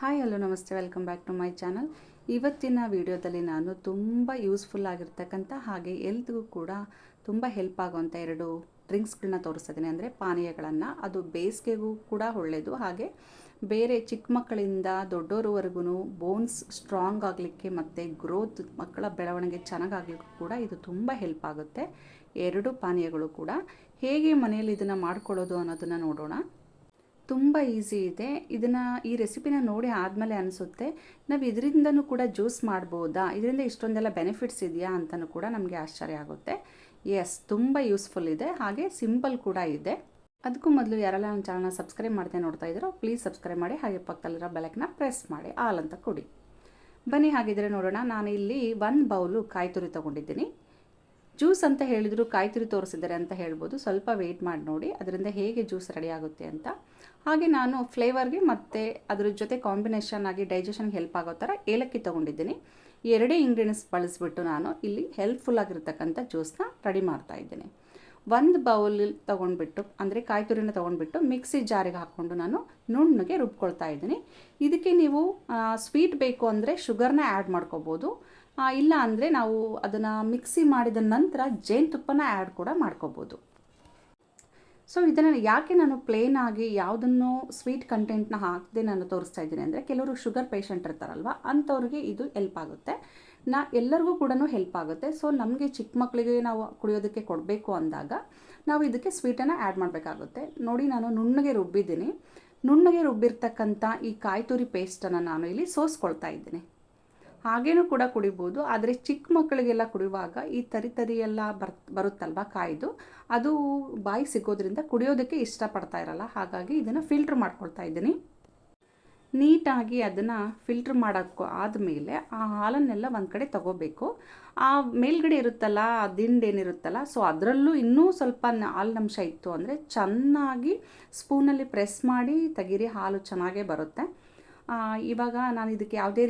Hi hello ನಮಸ್ತೆ, welcome back to my channel. ಇವತ್ತಿನ ವಿಡಿಯೋದಲ್ಲಿ ನಾನು ತುಂಬ ಯೂಸ್ಫುಲ್ ಆಗಿರ್ತಕ್ಕಂಥ ಹಾಗೆ ಹೆಲ್ತ್ಗೂ ಕೂಡ ತುಂಬ ಹೆಲ್ಪ್ ಆಗುವಂಥ ಎರಡು ಡ್ರಿಂಕ್ಸ್ಗಳನ್ನ ತೋರಿಸ್ತಿದ್ದೀನಿ. ಅಂದರೆ ಪಾನೀಯಗಳನ್ನು. ಅದು ಬೇಸಿಗೆಗೂ ಕೂಡ ಒಳ್ಳೆಯದು, ಹಾಗೆ ಬೇರೆ ಚಿಕ್ಕ ಮಕ್ಕಳಿಂದ ದೊಡ್ಡೋರವರೆಗೂ ಬೋನ್ಸ್ ಸ್ಟ್ರಾಂಗ್ ಆಗಲಿಕ್ಕೆ ಮತ್ತು ಗ್ರೋತ್ ಮಕ್ಕಳ ಬೆಳವಣಿಗೆ ಚೆನ್ನಾಗಾಗಲಿಕ್ಕೂ ಕೂಡ ಇದು ತುಂಬ ಹೆಲ್ಪ್ ಆಗುತ್ತೆ. ಎರಡು ಪಾನೀಯಗಳು ಕೂಡ ಹೇಗೆ ಮನೆಯಲ್ಲಿ ಇದನ್ನು ಮಾಡ್ಕೊಳ್ಳೋದು ಅನ್ನೋದನ್ನು ನೋಡೋಣ. ತುಂಬ ಈಸಿ ಇದೆ. ಈ ರೆಸಿಪಿನ ನೋಡಿ ಆದಮೇಲೆ ಅನಿಸುತ್ತೆ, ನಾವು ಇದರಿಂದನೂ ಕೂಡ ಜ್ಯೂಸ್ ಮಾಡ್ಬೋದಾ, ಇದರಿಂದ ಇಷ್ಟೊಂದೆಲ್ಲ ಬೆನಿಫಿಟ್ಸ್ ಇದೆಯಾ ಅಂತಲೂ ಕೂಡ ನಮಗೆ ಆಶ್ಚರ್ಯ ಆಗುತ್ತೆ. ಎಸ್, ತುಂಬ ಯೂಸ್ಫುಲ್ ಇದೆ, ಹಾಗೆ ಸಿಂಪಲ್ ಕೂಡ ಇದೆ. ಅದಕ್ಕೂ ಮೊದಲು ಯಾರೆಲ್ಲ ನನ್ನ ಚಾನಲ್ನ ಸಬ್ಸ್ಕ್ರೈಬ್ ಮಾಡ್ದೆ ನೋಡ್ತಾ ಇದ್ದೀರೋ ಪ್ಲೀಸ್ ಸಬ್ಸ್ಕ್ರೈಬ್ ಮಾಡಿ, ಹಾಗೆ ಪಕ್ಕದಲ್ಲಿರೋ ಬೆಲೈಕನ್ನ ಪ್ರೆಸ್ ಮಾಡಿ ಆಲ್ ಅಂತ ಕೊಡಿ. ಬನ್ನಿ ಹಾಗಿದ್ರೆ ನೋಡೋಣ. ನಾನು ಇಲ್ಲಿ 1 ಬೌಲು ಕಾಯಿ ತುರಿ ತೊಗೊಂಡಿದ್ದೀನಿ. ಜ್ಯೂಸ್ ಅಂತ ಹೇಳಿದ್ರು ಕಾಯಿ ತುರಿ ತೋರಿಸಿದ್ದಾರೆ ಅಂತ ಹೇಳ್ಬೋದು. ಸ್ವಲ್ಪ ವೆಯ್ಟ್ ಮಾಡಿ ನೋಡಿ ಅದರಿಂದ ಹೇಗೆ ಜ್ಯೂಸ್ ರೆಡಿ ಆಗುತ್ತೆ ಅಂತ. ಹಾಗೆ ನಾನು ಫ್ಲೇವರ್ಗೆ ಮತ್ತು ಅದ್ರ ಜೊತೆ ಕಾಂಬಿನೇಷನ್ ಆಗಿ ಡೈಜೆಷನ್ಗೆ ಹೆಲ್ಪ್ ಆಗೋ ಥರ ಏಲಕ್ಕಿ ತೊಗೊಂಡಿದ್ದೀನಿ. ಈ ಎರಡೇ ಇಂಗ್ರೀಡಿಯೆಂಟ್ಸ್ ಬಳಸಿಬಿಟ್ಟು ನಾನು ಇಲ್ಲಿ ಹೆಲ್ಪ್ಫುಲ್ ಆಗಿರ್ತಕ್ಕಂಥ ಜ್ಯೂಸ್ನ ರೆಡಿ ಮಾಡ್ತಾ ಇದ್ದೀನಿ. 1 ಬೌಲ್ ತೊಗೊಂಡ್ಬಿಟ್ಟು, ಅಂದರೆ ಕಾಯಿ ತುರಿನ ತೊಗೊಂಡ್ಬಿಟ್ಟು ಮಿಕ್ಸಿ ಜಾರಿಗೆ ಹಾಕ್ಕೊಂಡು ನಾನು ನುಣ್ಣಗೆ ರುಬ್ಕೊಳ್ತಾ ಇದ್ದೀನಿ. ಇದಕ್ಕೆ ನೀವು ಸ್ವೀಟ್ ಬೇಕು ಅಂದರೆ ಶುಗರ್ನ ಆ್ಯಡ್ ಮಾಡ್ಕೋಬೋದು. ಇಲ್ಲ ಅಂದರೆ ನಾವು ಅದನ್ನು ಮಿಕ್ಸಿ ಮಾಡಿದ ನಂತರ ಜೇನುತುಪ್ಪನ ಆ್ಯಡ್ ಕೂಡ ಮಾಡ್ಕೋಬೋದು. ಸೊ ಇದನ್ನು ಯಾಕೆ ನಾನು ಪ್ಲೇನ್ ಆಗಿ ಯಾವುದನ್ನು ಸ್ವೀಟ್ ಕಂಟೆಂಟ್ನ ಹಾಕದೆ ನಾನು ತೋರಿಸ್ತಾ ಇದ್ದೀನಿ ಅಂದರೆ, ಕೆಲವರು ಶುಗರ್ ಪೇಷಂಟ್ ಇರ್ತಾರಲ್ವ, ಅಂಥವ್ರಿಗೆ ಇದು ಹೆಲ್ಪ್ ಆಗುತ್ತೆ. ಎಲ್ಲರಿಗೂ ಕೂಡ ಹೆಲ್ಪ್ ಆಗುತ್ತೆ. ಸೊ ನಮಗೆ ಚಿಕ್ಕ ಮಕ್ಕಳಿಗೆ ನಾವು ಕುಡಿಯೋದಕ್ಕೆ ಕೊಡಬೇಕು ಅಂದಾಗ ನಾವು ಇದಕ್ಕೆ ಸ್ವೀಟನ್ನು ಆ್ಯಡ್ ಮಾಡಬೇಕಾಗುತ್ತೆ. ನೋಡಿ, ನಾನು ನುಣ್ಣಗೆ ರುಬ್ಬಿದ್ದೀನಿ. ನುಣ್ಣಗೆ ರುಬ್ಬಿರ್ತಕ್ಕಂಥ ಈ ಕಾಯಿ ತುರಿ ಪೇಸ್ಟನ್ನು ನಾನು ಇಲ್ಲಿ ಸೋಸ್ಕೊಳ್ತಾ ಇದ್ದೀನಿ. ಹಾಗೇನೂ ಕೂಡ ಕುಡಿಬೋದು, ಆದರೆ ಚಿಕ್ಕ ಮಕ್ಕಳಿಗೆಲ್ಲ ಕುಡಿಯುವಾಗ ಈ ತರಿ ಎಲ್ಲ ಬರುತ್ತಲ್ವ ಕಾಯ್ದು, ಅದು ಬಾಯಿ ಸಿಗೋದ್ರಿಂದ ಕುಡಿಯೋದಕ್ಕೆ ಇಷ್ಟಪಡ್ತಾ ಇರಲ್ಲ. ಹಾಗಾಗಿ ಇದನ್ನು ಫಿಲ್ಟ್ರ್ ಮಾಡ್ಕೊಳ್ತಾ ಇದ್ದೀನಿ. ನೀಟಾಗಿ ಅದನ್ನು ಫಿಲ್ಟ್ರ್ ಮಾಡೋಕ್ಕೂ ಆದಮೇಲೆ ಆ ಹಾಲನ್ನೆಲ್ಲ ಒಂದು ಕಡೆ ತೊಗೋಬೇಕು. ಆ ಮೇಲ್ಗಡೆ ಇರುತ್ತಲ್ಲ, ಆ ದಿಂಡೇನಿರುತ್ತಲ್ಲ, ಸೊ ಅದರಲ್ಲೂ ಇನ್ನೂ ಸ್ವಲ್ಪ ಹಾಲಿನಂಶ ಇತ್ತು ಅಂದರೆ ಚೆನ್ನಾಗಿ ಸ್ಪೂನಲ್ಲಿ ಪ್ರೆಸ್ ಮಾಡಿ ತೆಗೀರಿ, ಹಾಲು ಚೆನ್ನಾಗೇ ಬರುತ್ತೆ. ಇವಾಗ ನಾನು ಇದಕ್ಕೆ ಯಾವುದೇ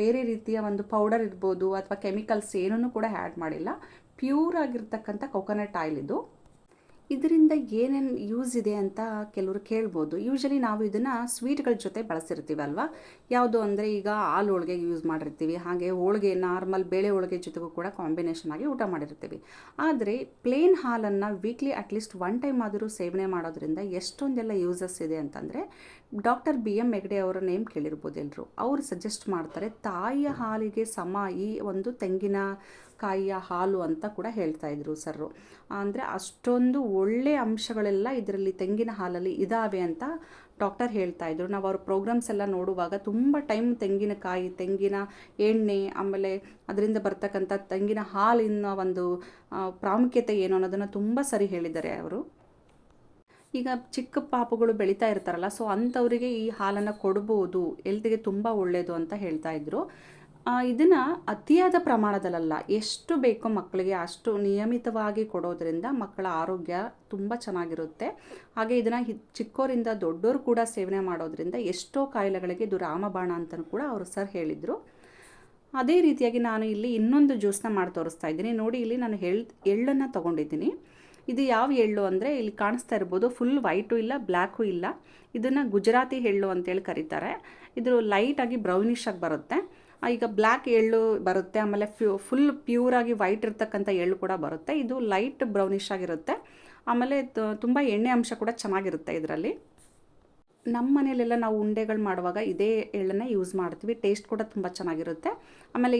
ಬೇರೆ ರೀತಿಯ ಒಂದು ಪೌಡರ್ ಇರ್ಬೋದು ಅಥವಾ ಕೆಮಿಕಲ್ಸ್ ಏನೂ ಕೂಡ ಆ್ಯಡ್ ಮಾಡಿಲ್ಲ. ಪ್ಯೂರ್ ಆಗಿರ್ತಕ್ಕಂಥ ಕೊಕೊನಟ್ ಆಯಿಲ್ ಇದು. ಇದರಿಂದ ಏನೇನು ಯೂಸ್ ಇದೆ ಅಂತ ಕೆಲವರು ಕೇಳ್ಬೋದು. ಯೂಶಲಿ ನಾವು ಇದನ್ನು ಸ್ವೀಟ್ಗಳ ಜೊತೆ ಬಳಸಿರ್ತೀವಲ್ವ. ಯಾವುದು ಅಂದರೆ ಈಗ ಹಾಲು ಹೋಳಿಗೆಗೆ ಯೂಸ್ ಮಾಡಿರ್ತೀವಿ, ಹಾಗೆ ಹೋಳಿಗೆ ನಾರ್ಮಲ್ ಬೇಳೆ ಹೋಳಿಗೆ ಜೊತೆಗೂ ಕೂಡ ಕಾಂಬಿನೇಷನ್ ಆಗಿ ಊಟ ಮಾಡಿರ್ತೀವಿ. ಆದರೆ ಪ್ಲೇನ್ ಹಾಲನ್ನು ವೀಕ್ಲಿ ಅಟ್ಲೀಸ್ಟ್ 1 ಟೈಮ್ ಆದರೂ ಸೇವನೆ ಮಾಡೋದ್ರಿಂದ ಎಷ್ಟೊಂದೆಲ್ಲ ಯೂಸಸ್ ಇದೆ ಅಂತಂದರೆ, ಡಾಕ್ಟರ್ BM ಹೆಗ್ಡೆ ಅವರ ನೇಮ್ ಕೇಳಿರ್ಬೋದು ಎಲ್ಲರೂ. ಅವರು ಸಜೆಸ್ಟ್ ಮಾಡ್ತಾರೆ ತಾಯಿಯ ಹಾಲಿಗೆ ಸಮ ಈ ಒಂದು ತೆಂಗಿನಕಾಯಿಯ ಹಾಲು ಅಂತ ಕೂಡ ಹೇಳ್ತಾ ಇದ್ರು ಸರ್ರು. ಅಂದರೆ ಅಷ್ಟೊಂದು ಒಳ್ಳೆಯ ಅಂಶಗಳೆಲ್ಲ ಇದರಲ್ಲಿ ತೆಂಗಿನ ಹಾಲಲ್ಲಿ ಇದ್ದಾವೆ ಅಂತ ಡಾಕ್ಟರ್ ಹೇಳ್ತಾ ಇದ್ರು. ನಾವು ಅವ್ರ ಪ್ರೋಗ್ರಾಮ್ಸ್ ಎಲ್ಲ ನೋಡುವಾಗ ತುಂಬ ಟೈಮ್ ತೆಂಗಿನಕಾಯಿ, ತೆಂಗಿನ ಎಣ್ಣೆ, ಆಮೇಲೆ ಅದರಿಂದ ಬರ್ತಕ್ಕಂಥ ತೆಂಗಿನ ಹಾಲಿನ ಒಂದು ಪ್ರಾಮುಖ್ಯತೆ ಏನು ಅನ್ನೋದನ್ನು ತುಂಬ ಸರಿ ಹೇಳಿದ್ದಾರೆ ಅವರು. ಈಗ ಚಿಕ್ಕ ಪಾಪುಗಳು ಬೆಳೀತಾ ಇರ್ತಾರಲ್ಲ, ಸೊ ಅಂಥವರಿಗೆ ಈ ಹಾಲನ್ನು ಕೊಡ್ಬೋದು, ಹೆಲ್ತ್ಗೆ ತುಂಬ ಒಳ್ಳೆಯದು ಅಂತ ಹೇಳ್ತಾ ಇದ್ರು. ಇದನ್ನು ಅತಿಯಾದ ಪ್ರಮಾಣದಲ್ಲ, ಎಷ್ಟು ಬೇಕೋ ಮಕ್ಕಳಿಗೆ ಅಷ್ಟು ನಿಯಮಿತವಾಗಿ ಕೊಡೋದ್ರಿಂದ ಮಕ್ಕಳ ಆರೋಗ್ಯ ತುಂಬ ಚೆನ್ನಾಗಿರುತ್ತೆ. ಹಾಗೆ ಇದನ್ನು ಚಿಕ್ಕೋರಿಂದ ದೊಡ್ಡೋರು ಕೂಡ ಸೇವನೆ ಮಾಡೋದ್ರಿಂದ ಎಷ್ಟೋ ಕಾಯಿಲೆಗಳಿಗೆ ಇದು ರಾಮಬಾಣ ಅಂತಲೂ ಕೂಡ ಅವರು ಸರ್ ಹೇಳಿದರು. ಅದೇ ರೀತಿಯಾಗಿ ನಾನು ಇಲ್ಲಿ ಇನ್ನೊಂದು ಜ್ಯೂಸನ್ನ ಮಾಡಿ ತೋರಿಸ್ತಾ ಇದ್ದೀನಿ. ನೋಡಿ, ಇಲ್ಲಿ ನಾನು ಎಳ್ಳನ್ನು ತೊಗೊಂಡಿದ್ದೀನಿ. ಇದು ಯಾವ ಎಳ್ಳು ಅಂದರೆ ಇಲ್ಲಿ ಕಾಣಿಸ್ತಾ ಇರ್ಬೋದು, ಫುಲ್ ವೈಟು ಇಲ್ಲ ಬ್ಲ್ಯಾಕು ಇಲ್ಲ. ಇದನ್ನು ಗುಜರಾತಿ ಎಳ್ಳು ಅಂತೇಳಿ ಕರೀತಾರೆ. ಇದು ಲೈಟಾಗಿ ಬ್ರೌನಿಷ್ ಆಗಿ ಬರುತ್ತೆ. ಈಗ ಬ್ಲ್ಯಾಕ್ ಎಳ್ಳು ಬರುತ್ತೆ, ಆಮೇಲೆ ಫುಲ್ ಪ್ಯೂರಾಗಿ ವೈಟ್ ಇರ್ತಕ್ಕಂಥ ಎಳ್ಳು ಕೂಡ ಬರುತ್ತೆ. ಇದು ಲೈಟ್ ಬ್ರೌನಿಷ್ ಆಗಿರುತ್ತೆ. ಆಮೇಲೆ ತುಂಬ ಎಣ್ಣೆ ಅಂಶ ಕೂಡ ಚೆನ್ನಾಗಿರುತ್ತೆ ಇದರಲ್ಲಿ. ನಮ್ಮ ಮನೆಯಲ್ಲೆಲ್ಲ ನಾವು ಉಂಡೆಗಳು ಮಾಡುವಾಗ ಇದೇ ಎಳ್ಳನ್ನು ಯೂಸ್ ಮಾಡ್ತೀವಿ. ಟೇಸ್ಟ್ ಕೂಡ ತುಂಬ ಚೆನ್ನಾಗಿರುತ್ತೆ. ಆಮೇಲೆ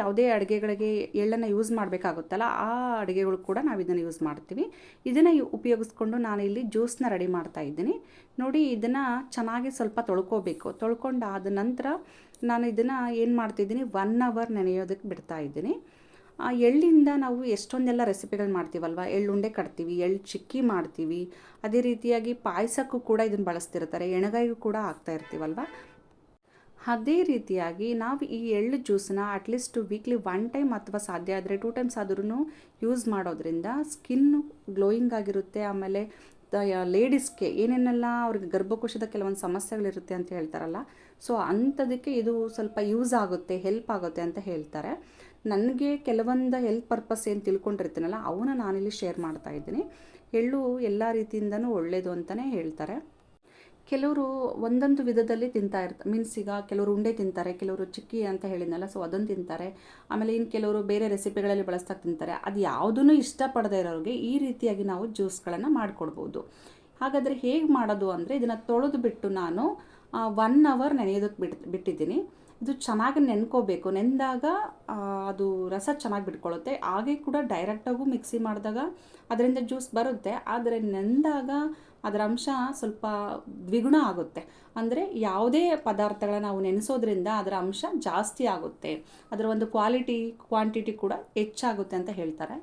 ಯಾವುದೇ ಅಡುಗೆಗಳಿಗೆ ಎಳ್ಳನ್ನು ಯೂಸ್ ಮಾಡಬೇಕಾಗುತ್ತಲ್ಲ, ಆ ಅಡುಗೆಗಳು ಕೂಡ ನಾವು ಇದನ್ನು ಯೂಸ್ ಮಾಡ್ತೀವಿ. ಇದನ್ನು ಉಪಯೋಗಿಸ್ಕೊಂಡು ನಾನು ಇಲ್ಲಿ ಜ್ಯೂಸನ್ನ ರೆಡಿ ಮಾಡ್ತಾ ಇದ್ದೀನಿ. ನೋಡಿ, ಇದನ್ನು ಚೆನ್ನಾಗಿ ಸ್ವಲ್ಪ ತೊಳ್ಕೊಬೇಕು. ತೊಳ್ಕೊಂಡಾದ ನಂತರ ನಾನು ಇದನ್ನು ಏನು ಮಾಡ್ತಿದ್ದೀನಿ, 1 ಅವರ್ ನೆನೆಯೋದಕ್ಕೆ ಬಿಡ್ತಾ ಇದ್ದೀನಿ. ಎಳ್ಳಿಂದ ನಾವು ಎಷ್ಟೊಂದೆಲ್ಲ ರೆಸಿಪಿಗಳು ಮಾಡ್ತೀವಲ್ವ. ಎಳ್ಳುಂಡೆ ಕಟ್ತೀವಿ, ಎಳ್ಳು ಚಿಕ್ಕಿ ಮಾಡ್ತೀವಿ, ಅದೇ ರೀತಿಯಾಗಿ ಪಾಯಸಕ್ಕೂ ಕೂಡ ಇದನ್ನು ಬಳಸ್ತಿರ್ತಾರೆ, ಎಣ್ಣೆಗಾಯಿಗೂ ಕೂಡ ಹಾಕ್ತಾ ಇರ್ತೀವಲ್ವ. ಅದೇ ರೀತಿಯಾಗಿ ನಾವು ಈ ಎಳ್ಳು ಜ್ಯೂಸನ್ನ ಅಟ್ಲೀಸ್ಟ್ ವೀಕ್ಲಿ 1 ಟೈಮ್ ಅಥವಾ ಸಾಧ್ಯ ಆದರೆ 2 ಟೈಮ್ಸ್ ಆದ್ರೂ ಯೂಸ್ ಮಾಡೋದ್ರಿಂದ ಸ್ಕಿನ್ನು ಗ್ಲೋಯಿಂಗ್ ಆಗಿರುತ್ತೆ. ಆಮೇಲೆ ಲೇಡೀಸ್ಗೆ ಏನೇನೆಲ್ಲ ಅವ್ರಿಗೆ ಗರ್ಭಕೋಶದ ಕೆಲವೊಂದು ಸಮಸ್ಯೆಗಳಿರುತ್ತೆ ಅಂತ ಹೇಳ್ತಾರಲ್ಲ, ಸೊ ಅಂಥದಕ್ಕೆ ಇದು ಸ್ವಲ್ಪ ಯೂಸ್ ಆಗುತ್ತೆ, ಹೆಲ್ಪ್ ಆಗುತ್ತೆ ಅಂತ ಹೇಳ್ತಾರೆ. ನನಗೆ ಕೆಲವೊಂದು ಹೆಲ್ತ್ ಪರ್ಪಸ್ ಏನು ತಿಳ್ಕೊಂಡಿರ್ತೀನಲ್ಲ, ಅವನ್ನ ನಾನಿಲ್ಲಿ ಶೇರ್ ಮಾಡ್ತಾ ಇದ್ದೀನಿ. ಎಳ್ಳು ಎಲ್ಲ ರೀತಿಯಿಂದನೂ ಒಳ್ಳೆಯದು ಅಂತಲೇ ಹೇಳ್ತಾರೆ. ಕೆಲವರು ಒಂದೊಂದು ವಿಧದಲ್ಲಿ ತಿಂತಾ ಇರ್ತಾರೆ. ಮೀನ್ಸ್ ಈಗ ಕೆಲವರು ಉಂಡೆ ತಿಂತಾರೆ, ಕೆಲವರು ಚಿಕ್ಕಿ ಅಂತ ಹೇಳಿದ್ನಲ್ಲ, ಸೊ ಅದನ್ನು ತಿಂತಾರೆ. ಆಮೇಲೆ ಇನ್ನು ಕೆಲವರು ಬೇರೆ ರೆಸಿಪಿಗಳಲ್ಲಿ ಬಳಸ್ತಾ ತಿಂತಾರೆ. ಅದು ಯಾವುದೂ ಇಷ್ಟಪಡದೇ ಇರೋರಿಗೆ ಈ ರೀತಿಯಾಗಿ ನಾವು ಜ್ಯೂಸ್ಗಳನ್ನು ಮಾಡಿಕೊಡ್ಬೋದು. ಹಾಗಾದರೆ ಹೇಗೆ ಮಾಡೋದು ಅಂದರೆ, ಇದನ್ನು ತೊಳೆದು ಬಿಟ್ಟು ನಾನು 1 ಅವರ್ ನೆನೆಯೋದಕ್ಕೆ ಬಿಟ್ಟಿದ್ದೀನಿ. ಇದು ಚೆನ್ನಾಗಿ ನೆನ್ಕೋಬೇಕು. ನೆಂದಾಗ ಅದು ರಸ ಚೆನ್ನಾಗಿ ಬಿಟ್ಕೊಳ್ಳುತ್ತೆ. ಹಾಗೆ ಕೂಡ ಡೈರೆಕ್ಟಾಗೂ ಮಿಕ್ಸಿ ಮಾಡಿದಾಗ ಅದರಿಂದ ಜ್ಯೂಸ್ ಬರುತ್ತೆ. ಆದರೆ ನೆಂದಾಗ ಅದರ ಅಂಶ ಸ್ವಲ್ಪ ದ್ವಿಗುಣ ಆಗುತ್ತೆ. ಅಂದರೆ ಯಾವುದೇ ಪದಾರ್ಥಗಳನ್ನ ನಾವು ನೆನೆಸೋದ್ರಿಂದ ಅದರ ಅಂಶ ಜಾಸ್ತಿ ಆಗುತ್ತೆ, ಅದರ ಒಂದು ಕ್ವಾಂಟಿಟಿ ಕೂಡ ಹೆಚ್ಚಾಗುತ್ತೆ ಅಂತ ಹೇಳ್ತಾರೆ.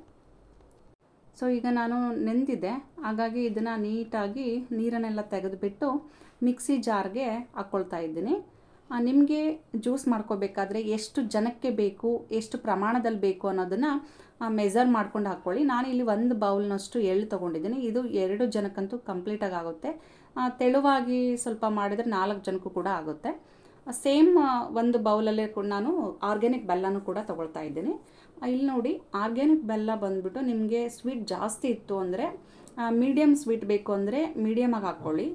ಸೊ ಈಗ ನಾನು ನೆಂದಿದ್ದೆ, ಹಾಗಾಗಿ ಇದನ್ನು ನೀಟಾಗಿ ನೀರನ್ನೆಲ್ಲ ತೆಗೆದುಬಿಟ್ಟು ಮಿಕ್ಸಿ ಜಾರ್ಗೆ ಹಾಕ್ಕೊಳ್ತಾ ಇದ್ದೀನಿ. ನಿಮಗೆ ಜ್ಯೂಸ್ ಮಾಡ್ಕೋಬೇಕಾದ್ರೆ ಎಷ್ಟು ಜನಕ್ಕೆ ಬೇಕು, ಎಷ್ಟು ಪ್ರಮಾಣದಲ್ಲಿ ಬೇಕು ಅನ್ನೋದನ್ನು ಮೆಜರ್ ಮಾಡ್ಕೊಂಡು ಹಾಕ್ಕೊಳ್ಳಿ. ನಾನಿಲ್ಲಿ 1 ಬೌಲ್ನಷ್ಟು ಎಳ್ಳು ತೊಗೊಂಡಿದ್ದೀನಿ. ಇದು 2 ಜನಕ್ಕಂತೂ ಕಂಪ್ಲೀಟಾಗಿ ಆಗುತ್ತೆ. ತೆಳುವಾಗಿ ಸ್ವಲ್ಪ ಮಾಡಿದರೆ 4 ಜನಕ್ಕೂ ಕೂಡ ಆಗುತ್ತೆ. ಸೇಮ್ 1 ಬೌಲಲ್ಲೇ ಕೂಡ ನಾನು ಆರ್ಗ್ಯಾನಿಕ್ ಬೆಲ್ಲನೂ ಕೂಡ ತೊಗೊಳ್ತಾ ಇದ್ದೀನಿ. ಇಲ್ಲಿ ನೋಡಿ, ಆರ್ಗ್ಯಾನಿಕ್ ಬೆಲ್ಲ ಬಂದುಬಿಟ್ಟು ನಿಮಗೆ ಸ್ವೀಟ್ ಜಾಸ್ತಿ ಇತ್ತು ಅಂದರೆ, ಮೀಡಿಯಮ್ ಸ್ವೀಟ್ ಬೇಕು ಅಂದರೆ ಮೀಡಿಯಮಾಗಿ ಹಾಕ್ಕೊಳ್ಳಿ.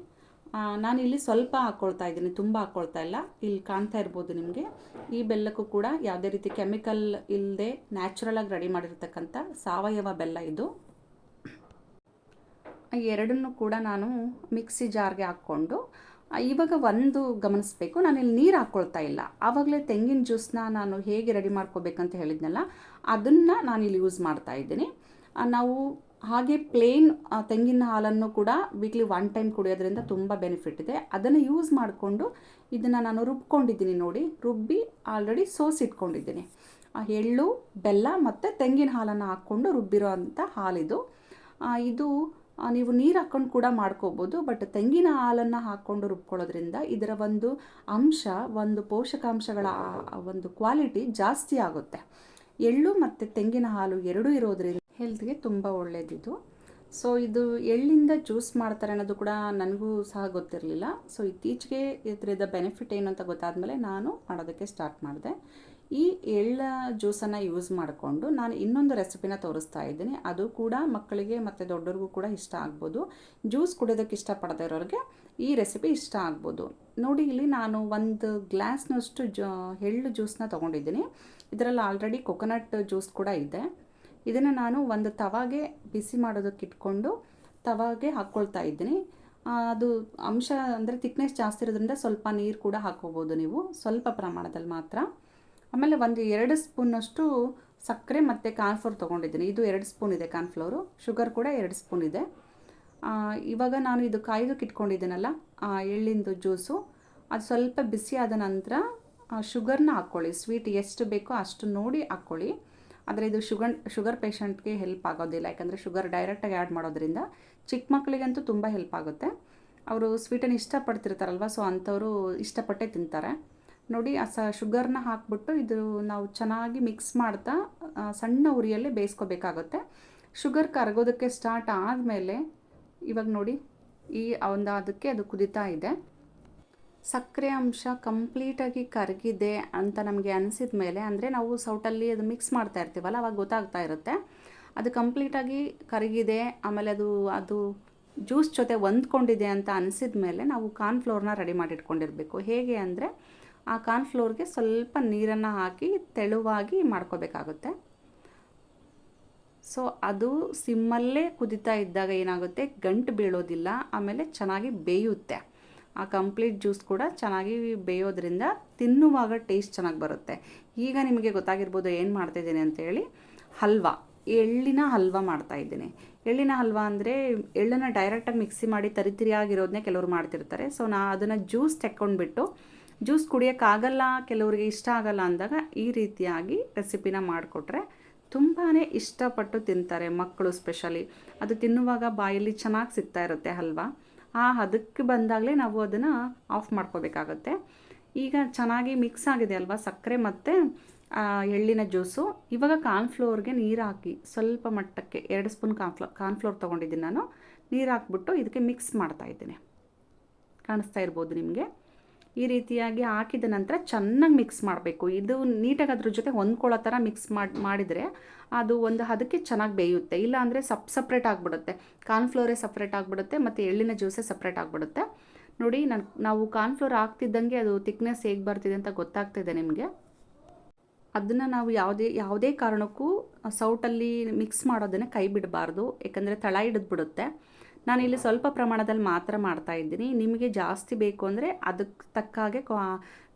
ನಾನಿಲ್ಲಿ ಸ್ವಲ್ಪ ಹಾಕ್ಕೊಳ್ತಾ ಇದ್ದೀನಿ, ತುಂಬ ಹಾಕ್ಕೊಳ್ತಾ ಇಲ್ಲ. ಇಲ್ಲಿ ಕಾಣ್ತಾ ಇರ್ಬೋದು ನಿಮಗೆ. ಈ ಬೆಲ್ಲಕ್ಕೂ ಕೂಡ ಯಾವುದೇ ರೀತಿ ಕೆಮಿಕಲ್ ಇಲ್ಲದೆ ನ್ಯಾಚುರಲಾಗಿ ರೆಡಿ ಮಾಡಿರ್ತಕ್ಕಂಥ ಸಾವಯವ ಬೆಲ್ಲ ಇದು. ಎರಡನ್ನೂ ಕೂಡ ನಾನು ಮಿಕ್ಸಿ ಜಾರ್ಗೆ ಹಾಕ್ಕೊಂಡು, ಇವಾಗ ಒಂದು ಗಮನಿಸಬೇಕು, ನಾನಿಲ್ಲಿ ನೀರು ಹಾಕ್ಕೊಳ್ತಾ ಇಲ್ಲ. ಆವಾಗಲೇ ತೆಂಗಿನ ಜ್ಯೂಸನ್ನ ನಾನು ಹೇಗೆ ರೆಡಿ ಮಾಡ್ಕೋಬೇಕಂತ ಹೇಳಿದ್ನಲ್ಲ, ಅದನ್ನು ನಾನಿಲ್ಲಿ ಯೂಸ್ ಮಾಡ್ತಾ ಇದ್ದೀನಿ. ನಾವು ಹಾಗೆ ಪ್ಲೇನ್ ತೆಂಗಿನ ಹಾಲನ್ನು ಕೂಡ ವೀಕ್ಲಿ 1 ಟೈಮ್ ಕುಡಿಯೋದ್ರಿಂದ ತುಂಬ ಬೆನಿಫಿಟ್ ಇದೆ. ಅದನ್ನು ಯೂಸ್ ಮಾಡಿಕೊಂಡು ಇದನ್ನು ನಾನು ರುಬ್ಕೊಂಡಿದ್ದೀನಿ ನೋಡಿ. ರುಬ್ಬಿ ಆಲ್ರೆಡಿ ಸೋಸಿಟ್ಕೊಂಡಿದ್ದೀನಿ. ಎಳ್ಳು, ಬೆಲ್ಲ ಮತ್ತು ತೆಂಗಿನ ಹಾಲನ್ನು ಹಾಕ್ಕೊಂಡು ರುಬ್ಬಿರೋ ಅಂಥ ಹಾಲಿದು. ಇದು ನೀವು ನೀರು ಹಾಕ್ಕೊಂಡು ಕೂಡ ಮಾಡ್ಕೋಬೋದು. ಬಟ್ ತೆಂಗಿನ ಹಾಲನ್ನು ಹಾಕ್ಕೊಂಡು ರುಬ್ಕೊಳ್ಳೋದ್ರಿಂದ ಇದರ ಒಂದು ಅಂಶ, ಒಂದು ಪೋಷಕಾಂಶಗಳ ಒಂದು ಕ್ವಾಲಿಟಿ ಜಾಸ್ತಿ ಆಗುತ್ತೆ. ಎಳ್ಳು ಮತ್ತು ತೆಂಗಿನ ಹಾಲು ಎರಡೂ ಇರೋದ್ರಿಂದ ಹೆಲ್ತ್ಗೆ ತುಂಬ ಒಳ್ಳೆಯದಿದು. ಸೊ ಇದು ಎಳ್ಳಿಂದ ಜ್ಯೂಸ್ ಮಾಡ್ತಾರೆ ಅನ್ನೋದು ಕೂಡ ನನಗೂ ಸಹ ಗೊತ್ತಿರಲಿಲ್ಲ. ಸೊ ಇತ್ತೀಚೆಗೆ ಇದರಿಂದ ಬೆನಿಫಿಟ್ ಏನು ಅಂತ ಗೊತ್ತಾದಮೇಲೆ ನಾನು ಮಾಡೋದಕ್ಕೆ ಸ್ಟಾರ್ಟ್ ಮಾಡಿದೆ. ಈ ಎಳ್ಳ ಜ್ಯೂಸನ್ನು ಯೂಸ್ ಮಾಡಿಕೊಂಡು ನಾನು ಇನ್ನೊಂದು ರೆಸಿಪಿನ ತೋರಿಸ್ತಾ ಇದ್ದೀನಿ. ಅದು ಕೂಡ ಮಕ್ಕಳಿಗೆ ಮತ್ತು ದೊಡ್ಡವ್ರಿಗೂ ಕೂಡ ಇಷ್ಟ ಆಗ್ಬೋದು. ಜ್ಯೂಸ್ ಕುಡಿಯೋದಕ್ಕೆ ಇಷ್ಟಪಡದೇ ಇರೋರಿಗೆ ಈ ರೆಸಿಪಿ ಇಷ್ಟ ಆಗ್ಬೋದು. ನೋಡಿ, ಇಲ್ಲಿ ನಾನು 1 ಗ್ಲಾಸ್ನಷ್ಟು ಎಳ್ಳು ಜ್ಯೂಸನ್ನ ತೊಗೊಂಡಿದ್ದೀನಿ. ಇದರಲ್ಲಿ ಆಲ್ರೆಡಿ ಕೊಕೊನಟ್ ಜ್ಯೂಸ್ ಕೂಡ ಇದೆ. ಇದನ್ನು ನಾನು ಒಂದು ತವಾಗೆ ಬಿಸಿ ಮಾಡೋದಕ್ಕೆ ಇಟ್ಕೊಂಡು ತವಾಗೆ ಹಾಕ್ಕೊಳ್ತಾ ಇದ್ದೀನಿ. ಅದು ಅಂಶ ಅಂದರೆ ಥಿಕ್ನೆಸ್ ಜಾಸ್ತಿ ಇರೋದ್ರಿಂದ ಸ್ವಲ್ಪ ನೀರು ಕೂಡ ಹಾಕ್ಕೋಬೋದು ನೀವು, ಸ್ವಲ್ಪ ಪ್ರಮಾಣದಲ್ಲಿ ಮಾತ್ರ. ಆಮೇಲೆ 2 ಸ್ಪೂನಷ್ಟು ಸಕ್ಕರೆ ಮತ್ತು ಕಾರ್ನ್ಫ್ಲೋರ್ ತೊಗೊಂಡಿದ್ದೀನಿ. ಇದು 2 ಸ್ಪೂನ್ ಇದೆ ಕಾರ್ನ್ಫ್ಲೋರು. ಶುಗರ್ ಕೂಡ 2 ಸ್ಪೂನ್ ಇದೆ. ಇವಾಗ ನಾನು ಇದು ಕಾಯ್ದಕ್ಕೆ ಇಟ್ಕೊಂಡಿದ್ದೀನಲ್ಲ ಎಳ್ಳಿಂದು ಜ್ಯೂಸು, ಅದು ಸ್ವಲ್ಪ ಬಿಸಿ ಆದ ನಂತರ ಶುಗರ್ನ ಹಾಕ್ಕೊಳ್ಳಿ. ಸ್ವೀಟ್ ಎಷ್ಟು ಬೇಕೋ ಅಷ್ಟು ನೋಡಿ ಹಾಕ್ಕೊಳ್ಳಿ. ಆದರೆ ಇದು ಶುಗರ್ ಪೇಷಂಟ್ಗೆ ಹೆಲ್ಪ್ ಆಗೋದಿಲ್ಲ, ಯಾಕಂದರೆ ಶುಗರ್ ಡೈರೆಕ್ಟಾಗಿ ಆ್ಯಡ್ ಮಾಡೋದ್ರಿಂದ. ಚಿಕ್ಕ ಮಕ್ಕಳಿಗಂತೂ ತುಂಬ ಹೆಲ್ಪ್ ಆಗುತ್ತೆ. ಅವರು ಸ್ವೀಟನ್ನು ಇಷ್ಟಪಡ್ತಿರ್ತಾರಲ್ವ, ಸೊ ಅಂಥವರು ಇಷ್ಟಪಟ್ಟೆ ತಿಂತಾರೆ. ನೋಡಿ, ಶುಗರ್ನ ಹಾಕ್ಬಿಟ್ಟು ಇದು ನಾವು ಚೆನ್ನಾಗಿ ಮಿಕ್ಸ್ ಮಾಡ್ತಾ ಸಣ್ಣ ಉರಿಯಲ್ಲೇ ಬೇಯಿಸ್ಕೋಬೇಕಾಗುತ್ತೆ. ಶುಗರ್ ಕರಗೋದಕ್ಕೆ ಸ್ಟಾರ್ಟ್ ಆದಮೇಲೆ ಇವಾಗ ನೋಡಿ, ಅದಕ್ಕೆ ಅದು ಕುದೀತಾ ಇದೆ. ಸಕ್ಕರೆ ಅಂಶ ಕಂಪ್ಲೀಟಾಗಿ ಕರಗಿದೆ ಅಂತ ನಮಗೆ ಅನಿಸಿದ ಮೇಲೆ, ಅಂದರೆ ನಾವು ಸೌಟಲ್ಲಿ ಅದು ಮಿಕ್ಸ್ ಮಾಡ್ತಾ ಇರ್ತೀವಲ್ಲ, ಅವಾಗ ಗೊತ್ತಾಗ್ತಾ ಇರುತ್ತೆ ಅದು ಕಂಪ್ಲೀಟಾಗಿ ಕರಗಿದೆ. ಆಮೇಲೆ ಅದು ಜ್ಯೂಸ್ ಜೊತೆ ಹೊಂದ್ಕೊಂಡಿದೆ ಅಂತ ಅನಿಸಿದ ಮೇಲೆ ನಾವು ಕಾರ್ನ್ಫ್ಲೋರ್ನ ರೆಡಿ ಮಾಡಿಟ್ಕೊಂಡಿರಬೇಕು. ಹೇಗೆ ಅಂದರೆ, ಆ ಕಾರ್ನ್ಫ್ಲೋರ್ಗೆ ಸ್ವಲ್ಪ ನೀರನ್ನು ಹಾಕಿ ತೆಳುವಾಗಿ ಮಾಡ್ಕೋಬೇಕಾಗುತ್ತೆ. ಸೊ ಅದು ಸಿಮ್ಮಲ್ಲೇ ಕುದೀತಾ ಇದ್ದಾಗ ಏನಾಗುತ್ತೆ, ಗಂಟು ಬೀಳೋದಿಲ್ಲ, ಆಮೇಲೆ ಚೆನ್ನಾಗಿ ಬೇಯುತ್ತೆ. ಆ ಕಂಪ್ಲೀಟ್ ಜ್ಯೂಸ್ ಕೂಡ ಚೆನ್ನಾಗಿ ಬೇಯೋದ್ರಿಂದ ತಿನ್ನುವಾಗ ಟೇಸ್ಟ್ ಚೆನ್ನಾಗಿ ಬರುತ್ತೆ. ಈಗ ನಿಮಗೆ ಗೊತ್ತಾಗಿರ್ಬೋದು ಏನು ಮಾಡ್ತಾಯಿದ್ದೀನಿ ಅಂತೇಳಿ. ಎಳ್ಳಿನ ಹಲ್ವಾ ಮಾಡ್ತಾಯಿದ್ದೀನಿ. ಎಳ್ಳಿನ ಹಲ್ವಾ ಅಂದರೆ ಎಳ್ಳನ್ನು ಡೈರೆಕ್ಟಾಗಿ ಮಿಕ್ಸಿ ಮಾಡಿ ತರಿತರಿಯಾಗಿರೋದನ್ನೇ ಕೆಲವರು ಮಾಡ್ತಿರ್ತಾರೆ. ಸೊ ಅದನ್ನು ಜ್ಯೂಸ್ ತೆಕ್ಕೊಂಡ್ಬಿಟ್ಟು, ಜ್ಯೂಸ್ ಕುಡಿಯೋಕ್ಕಾಗಲ್ಲ, ಕೆಲವರಿಗೆ ಇಷ್ಟ ಆಗಲ್ಲ ಅಂದಾಗ ಈ ರೀತಿಯಾಗಿ ರೆಸಿಪಿನ ಮಾಡಿಕೊಟ್ರೆ ತುಂಬಾ ಇಷ್ಟಪಟ್ಟು ತಿಂತಾರೆ ಮಕ್ಕಳು ಸ್ಪೆಷಲಿ. ಅದು ತಿನ್ನುವಾಗ ಬಾಯಲ್ಲಿ ಚೆನ್ನಾಗಿ ಸಿಗ್ತಾ ಇರುತ್ತೆ ಹಲ್ವಾ. ಅದಕ್ಕೆ ಬಂದಾಗಲೇ ನಾವು ಅದನ್ನು ಆಫ್ ಮಾಡ್ಕೋಬೇಕಾಗತ್ತೆ. ಈಗ ಚೆನ್ನಾಗಿ ಮಿಕ್ಸ್ ಆಗಿದೆ ಅಲ್ವಾ ಸಕ್ಕರೆ ಮತ್ತು ಎಳ್ಳಿನ ಜ್ಯೂಸು. ಇವಾಗ ಕಾರ್ನ್ಫ್ಲೋರ್ಗೆ ನೀರು ಹಾಕಿ ಸ್ವಲ್ಪ ಮಟ್ಟಕ್ಕೆ 2 ಸ್ಪೂನ್ ಕಾರ್ನ್ಫ್ಲೋರ್ ತೊಗೊಂಡಿದ್ದೀನಿ ನಾನು. ನೀರು ಹಾಕ್ಬಿಟ್ಟು ಇದಕ್ಕೆ ಮಿಕ್ಸ್ ಮಾಡ್ತಾಯಿದ್ದೀನಿ. ಕಾಣಿಸ್ತಾ ಇರ್ಬೋದು ನಿಮಗೆ. ಈ ರೀತಿಯಾಗಿ ಹಾಕಿದ ನಂತರ ಚೆನ್ನಾಗಿ ಮಿಕ್ಸ್ ಮಾಡಬೇಕು. ಇದು ನೀಟಾಗಿ ಅದ್ರ ಜೊತೆ ಹೊಂದ್ಕೊಳ್ಳೋ ಥರ ಮಿಕ್ಸ್ ಮಾಡಿದರೆ ಅದು ಒಂದು ಹದಕ್ಕೆ ಚೆನ್ನಾಗಿ ಬೇಯುತ್ತೆ. ಇಲ್ಲ ಅಂದರೆ ಸಪ್ರೇಟ್ ಆಗಿಬಿಡುತ್ತೆ. ಕಾರ್ನ್ಫ್ಲೋರೇ ಸಪ್ರೇಟ್ ಆಗಿಬಿಡುತ್ತೆ ಮತ್ತು ಎಳ್ಳಿನ ಜ್ಯೂಸೇ ಸಪ್ರೇಟ್ ಆಗಿಬಿಡುತ್ತೆ. ನೋಡಿ ನಾವು ಕಾರ್ನ್ಫ್ಲೋರ್ ಹಾಕ್ತಿದ್ದಂಗೆ ಅದು ಥಿಕ್ನೆಸ್ ಹೇಗೆ ಬರ್ತಿದೆ ಅಂತ ಗೊತ್ತಾಗ್ತಿದೆ ನಿಮಗೆ. ಅದನ್ನು ನಾವು ಯಾವುದೇ ಕಾರಣಕ್ಕೂ ಸೌಟಲ್ಲಿ ಮಿಕ್ಸ್ ಮಾಡೋದನ್ನು ಕೈ ಬಿಡಬಾರ್ದು, ಯಾಕಂದರೆ ತಳ ಹಿಡಿದ್ಬಿಡುತ್ತೆ. ನಾನಿಲ್ಲಿ ಸ್ವಲ್ಪ ಪ್ರಮಾಣದಲ್ಲಿ ಮಾತ್ರ ಮಾಡ್ತಾಯಿದ್ದೀನಿ. ನಿಮಗೆ ಜಾಸ್ತಿ ಬೇಕು ಅಂದರೆ ಅದಕ್ಕೆ ತಕ್ಕ ಹಾಗೆ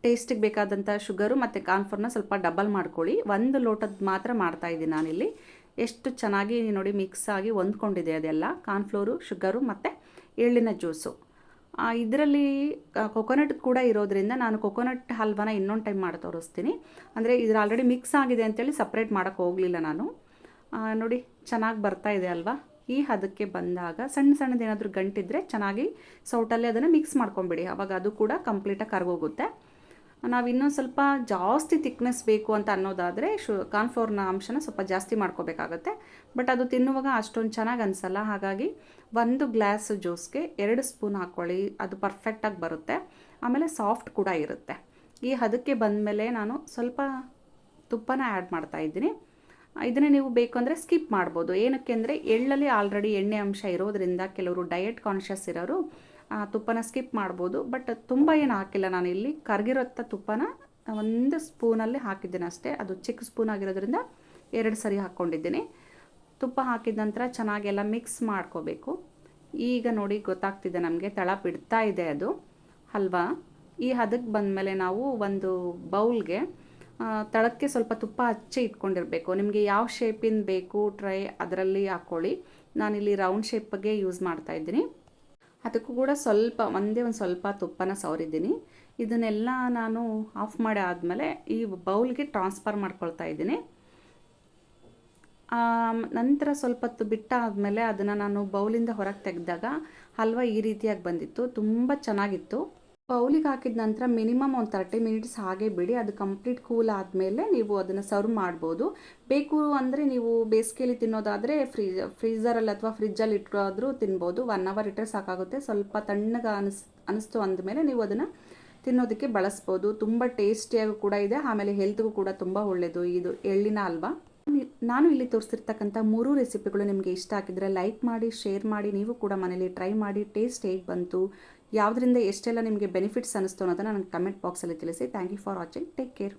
ಟೇಸ್ಟಿಗೆ ಬೇಕಾದಂಥ ಶುಗರು ಮತ್ತು ಕಾರ್ನ್ಫ್ಲೋರ್ನ ಸ್ವಲ್ಪ ಡಬಲ್ ಮಾಡ್ಕೊಳ್ಳಿ. 1 ಲೋಟದ ಮಾತ್ರ ಮಾಡ್ತಾಯಿದ್ದೀನಿ ನಾನಿಲ್ಲಿ. ಎಷ್ಟು ಚೆನ್ನಾಗಿ ನೋಡಿ ಮಿಕ್ಸ್ ಆಗಿ ಹೊಂದ್ಕೊಂಡಿದೆ ಅದೆಲ್ಲ, ಕಾರ್ನ್ಫ್ಲೋರು, ಶುಗರು ಮತ್ತು ಎಳ್ಳಿನ ಜ್ಯೂಸು. ಇದರಲ್ಲಿ ಕೊಕೊನಟ್ ಕೂಡ ಇರೋದ್ರಿಂದ ನಾನು ಕೊಕೊನಟ್ ಹಲ್ವಾನ ಇನ್ನೊಂದು ಟೈಮ್ ಮಾಡಿ ತೋರಿಸ್ತೀನಿ. ಅಂದರೆ ಇದ್ರ ಆಲ್ರೆಡಿ ಮಿಕ್ಸ್ ಆಗಿದೆ ಅಂತೇಳಿ ಸಪ್ರೇಟ್ ಮಾಡೋಕ್ಕೆ ಹೋಗಲಿಲ್ಲ ನಾನು. ನೋಡಿ ಚೆನ್ನಾಗಿ ಬರ್ತಾ ಇದೆ ಅಲ್ವಾ. ಈ ಹದಕ್ಕೆ ಬಂದಾಗ ಸಣ್ಣದೇನಾದರೂ ಗಂಟಿದ್ರೆ ಚೆನ್ನಾಗಿ ಸೌಟಲ್ಲಿ ಅದನ್ನು ಮಿಕ್ಸ್ ಮಾಡ್ಕೊಂಬಿಡಿ, ಆವಾಗ ಅದು ಕೂಡ ಕಂಪ್ಲೀಟಾಗಿ ಕರಗೋಗುತ್ತೆ. ನಾವು ಇನ್ನೊಂದು ಸ್ವಲ್ಪ ಜಾಸ್ತಿ ಥಿಕ್ನೆಸ್ ಬೇಕು ಅಂತ ಅನ್ನೋದಾದರೆ ಕಾರ್ನ್ಫ್ಲೋರ್ನ ಅಂಶನ ಸ್ವಲ್ಪ ಜಾಸ್ತಿ ಮಾಡ್ಕೋಬೇಕಾಗತ್ತೆ. ಬಟ್ ಅದು ತಿನ್ನುವಾಗ ಅಷ್ಟೊಂದು ಚೆನ್ನಾಗಿ ಅನಿಸಲ್ಲ. ಹಾಗಾಗಿ 1 ಗ್ಲಾಸ್ ಜ್ಯೂಸ್ಗೆ 2 ಸ್ಪೂನ್ ಹಾಕ್ಕೊಳ್ಳಿ, ಅದು ಪರ್ಫೆಕ್ಟಾಗಿ ಬರುತ್ತೆ. ಆಮೇಲೆ ಸಾಫ್ಟ್ ಕೂಡ ಇರುತ್ತೆ. ಈ ಹದಕ್ಕೆ ಬಂದಮೇಲೆ ನಾನು ಸ್ವಲ್ಪ ತುಪ್ಪನ ಆ್ಯಡ್ ಮಾಡ್ತಾಯಿದ್ದೀನಿ. ಇದನ್ನೇ ನೀವು ಬೇಕು ಅಂದರೆ ಸ್ಕಿಪ್ ಮಾಡ್ಬೋದು. ಏನಕ್ಕೆ ಅಂದರೆ ಎಳ್ಳಲ್ಲಿ ಆಲ್ರೆಡಿ ಎಣ್ಣೆ ಅಂಶ ಇರೋದ್ರಿಂದ ಕೆಲವರು ಡಯಟ್ ಕಾನ್ಷಿಯಸ್ ಇರೋರು ತುಪ್ಪನ ಸ್ಕಿಪ್ ಮಾಡ್ಬೋದು. ಬಟ್ ತುಂಬ ಏನು ಹಾಕಿಲ್ಲ, ನಾನು ಇಲ್ಲಿ ಕರಗಿರೋಂಥ ತುಪ್ಪನ 1 ಸ್ಪೂನಲ್ಲಿ ಹಾಕಿದ್ದೀನಿ ಅಷ್ಟೇ. ಅದು ಚಿಕ್ಕ ಸ್ಪೂನ್ ಆಗಿರೋದ್ರಿಂದ 2 ಸರಿ ಹಾಕ್ಕೊಂಡಿದ್ದೀನಿ. ತುಪ್ಪ ಹಾಕಿದ ನಂತರ ಚೆನ್ನಾಗೆಲ್ಲ ಮಿಕ್ಸ್ ಮಾಡ್ಕೋಬೇಕು. ಈಗ ನೋಡಿ ಗೊತ್ತಾಗ್ತಿದೆ ನಮಗೆ, ತಳ ಬಿಡ್ತಾ ಇದೆ ಅದು ಹಲ್ವಾ. ಈ ಹದಕ್ಕೆ ಬಂದಮೇಲೆ ನಾವು ಒಂದು ಬೌಲ್ಗೆ ತಳಕ್ಕೆ ಸ್ವಲ್ಪ ತುಪ್ಪ ಹಚ್ಚಿ ಇಟ್ಕೊಂಡಿರಬೇಕು. ನಿಮಗೆ ಯಾವ ಶೇಪಿನ ಬೇಕು ಟ್ರೈ ಅದರಲ್ಲಿ ಹಾಕ್ಕೊಳ್ಳಿ. ನಾನಿಲ್ಲಿ ರೌಂಡ್ ಶೇಪ್ಗೆ ಯೂಸ್ ಮಾಡ್ತಾಯಿದ್ದೀನಿ. ಅದಕ್ಕೂ ಕೂಡ ಒಂದೇ ಒಂದು ಸ್ವಲ್ಪ ತುಪ್ಪನ ಸವರಿದ್ದೀನಿ. ಇದನ್ನೆಲ್ಲ ನಾನು ಆಫ್ ಮಾಡಿ ಆದಮೇಲೆ ಈ ಬೌಲ್ಗೆ ಟ್ರಾನ್ಸ್ಫರ್ ಮಾಡ್ಕೊಳ್ತಾ ಇದ್ದೀನಿ. ನಂತರ ಸ್ವಲ್ಪ ಹೊತ್ತು ಬಿಟ್ಟಾದಮೇಲೆ ಅದನ್ನು ನಾನು ಬೌಲಿಂದ ಹೊರಗೆ ತೆಗೆದಾಗ ಹಲ್ವಾ ಈ ರೀತಿಯಾಗಿ ಬಂದಿತ್ತು, ತುಂಬ ಚೆನ್ನಾಗಿತ್ತು. ಬೌಲಿಗೆ ಹಾಕಿದ ನಂತರ ಮಿನಿಮಮ್ ಒಂದು 30 ಮಿನಿಟ್ಸ್ ಹಾಗೆ ಬಿಡಿ. ಅದು ಕಂಪ್ಲೀಟ್ ಕೂಲ್ ಆದಮೇಲೆ ನೀವು ಅದನ್ನು ಸರ್ವ್ ಮಾಡ್ಬೋದು. ಬೇಕು ಅಂದರೆ ನೀವು ಬೇಸಿಗೆಯಲ್ಲಿ ತಿನ್ನೋದಾದರೆ ಫ್ರೀಝರಲ್ಲಿ ಅಥವಾ ಫ್ರಿಜ್ಜಲ್ಲಿ ಇಟ್ಟಾದರೂ ತಿನ್ಬೋದು. 1 ಅವರ್ ಇಟ್ಟರೆ ಸಾಕಾಗುತ್ತೆ. ಸ್ವಲ್ಪ ತಣ್ಣಗೆ ಅನಿಸ್ತು ಅಂದಮೇಲೆ ನೀವು ಅದನ್ನು ತಿನ್ನೋದಕ್ಕೆ ಬಳಸ್ಬೋದು. ತುಂಬ ಟೇಸ್ಟಿಯಾಗೂ ಕೂಡ ಇದೆ, ಆಮೇಲೆ ಹೆಲ್ತ್ಗೂ ಕೂಡ ತುಂಬ ಒಳ್ಳೆಯದು ಇದು ಎಳ್ಳಿನ ಹಲ್ವಾ. ನಾನು ಇಲ್ಲಿ ತೋರಿಸಿರ್ತಕ್ಕಂಥ 3 ರೆಸಿಪಿಗಳು ನಿಮಗೆ ಇಷ್ಟ ಆಗಿದ್ದರೆ ಲೈಕ್ ಮಾಡಿ, ಶೇರ್ ಮಾಡಿ. ನೀವು ಕೂಡ ಮನೇಲಿ ಟ್ರೈ ಮಾಡಿ ಟೇಸ್ಟ್ ಹೇಗೆ ಬಂತು, ಯಾವುದರಿಂದ ಎಷ್ಟೆಲ್ಲ ನಿಮಗೆ ಬೆನಿಫಿಟ್ಸ್ ಅನ್ನಿಸ್ತು ಅನ್ನೋದನ್ನು ನನಗೆ ಕಮೆಂಟ್ ಬಾಕ್ಸಲ್ಲಿ ತಿಳಿಸಿ. Thank you for watching. Take care.